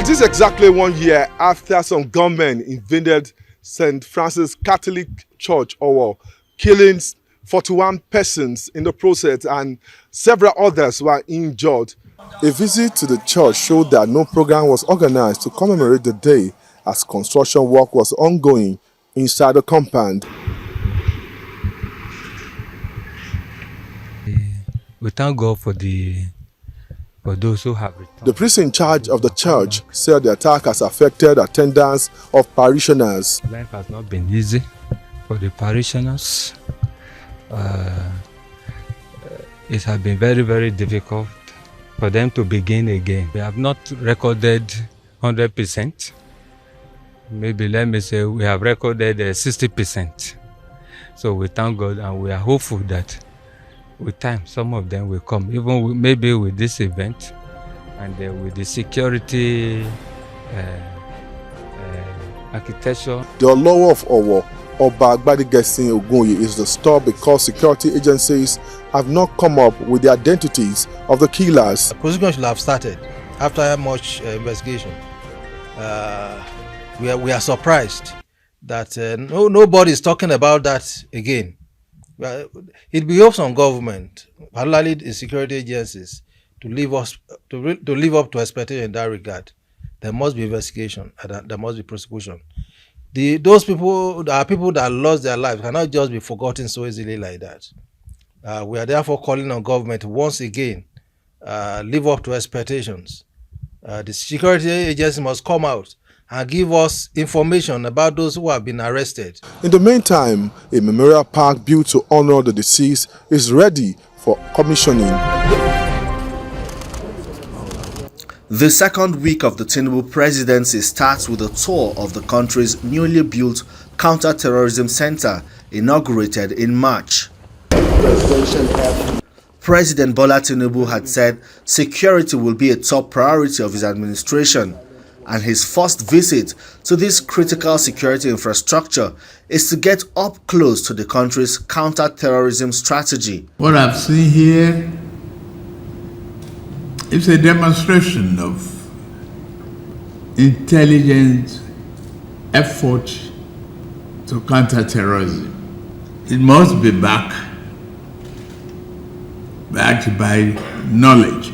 It is exactly 1 year after some gunmen invaded St. Francis Catholic Church, Owo, killing 41 persons in the process and several others were injured. A visit to the church showed that no program was organized to commemorate the day as construction work was ongoing inside the compound. We thank God for those who have returned. The priest in charge of the church said the attack has affected attendance of parishioners. Life has not been easy for the parishioners. It has been very, very difficult for them to begin again. We have not recorded 100%. Maybe let me say we have recorded 60%. So we thank God and we are hopeful that with time some of them will come, even maybe with this event and with the security architecture. The Olowo of Owo, Oba Gbadegesin Ogunoye, is disturbed because security agencies have not come up with the identities of the killers. The prosecution should have started after much investigation. We are surprised that nobody is talking about that again. It behoves on government, particularly the security agencies, to live up to expectation in that regard. There must be investigation and there must be prosecution. Those people that lost their lives cannot just be forgotten so easily like that. We are therefore calling on government to once again live up to expectations. The security agency must come out and give us information about those who have been arrested. In the meantime, a memorial park built to honor the deceased is ready for commissioning. The second week of the Tinubu presidency starts with a tour of the country's newly built Counter-terrorism Center, inaugurated in March. President Bola Tinubu had said security will be a top priority of his administration, and his first visit to this critical security infrastructure is to get up close to the country's counter-terrorism strategy. What I've seen here is a demonstration of intelligent effort to counter terrorism. It must be backed by knowledge.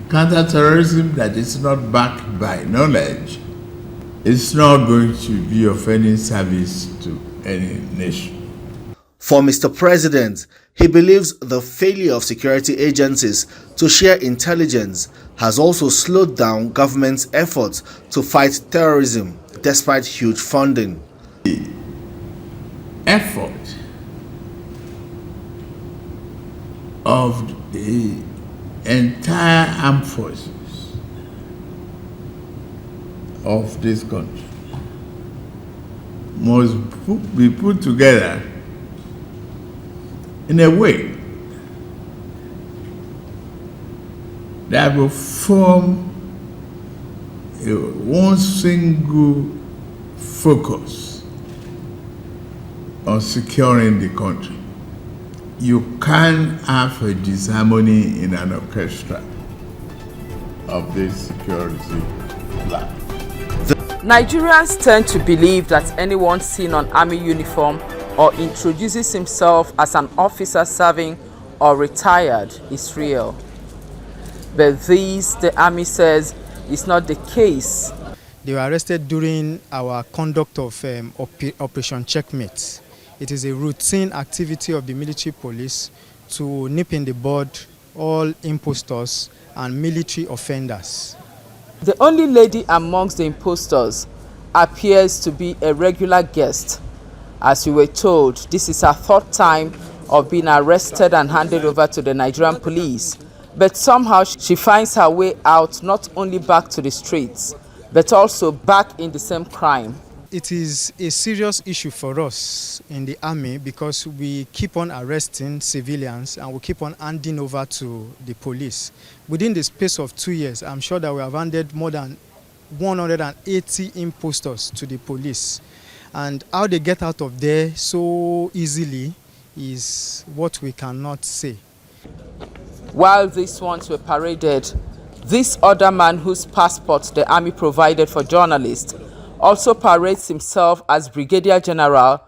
Counter-terrorism that is not backed by knowledge is not going to be of any service to any nation. For Mr. President, he believes the failure of security agencies to share intelligence has also slowed down government's efforts to fight terrorism despite huge funding. The effort of the entire armed forces of this country must be put together in a way that will form one single focus on securing the country. You can't have a disharmony in an orchestra of this security plan. Nigerians tend to believe that anyone seen on army uniform or introduces himself as an officer serving or retired is real. But this, the army says, is not the case. They were arrested during our conduct of Operation Checkmate. It is a routine activity of the military police to nip in the bud all impostors and military offenders. The only lady amongst the impostors appears to be a regular guest. As we were told, this is her third time of being arrested and handed over to the Nigerian police. But somehow she finds her way out, not only back to the streets, but also back in the same crime. It is a serious issue for us in the army because we keep on arresting civilians and we keep on handing over to the police. Within the space of 2 years, I'm sure that we have handed more than 180 impostors to the police. And how they get out of there so easily is what we cannot say. While these ones were paraded, This other man, whose passport the army provided for journalists, also parades himself as Brigadier General,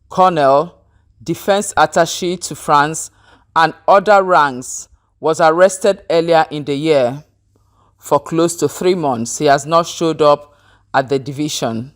Colonel, Defense Attaché to France, and other ranks, was arrested earlier in the year. For close to 3 months, he has not showed up at the division.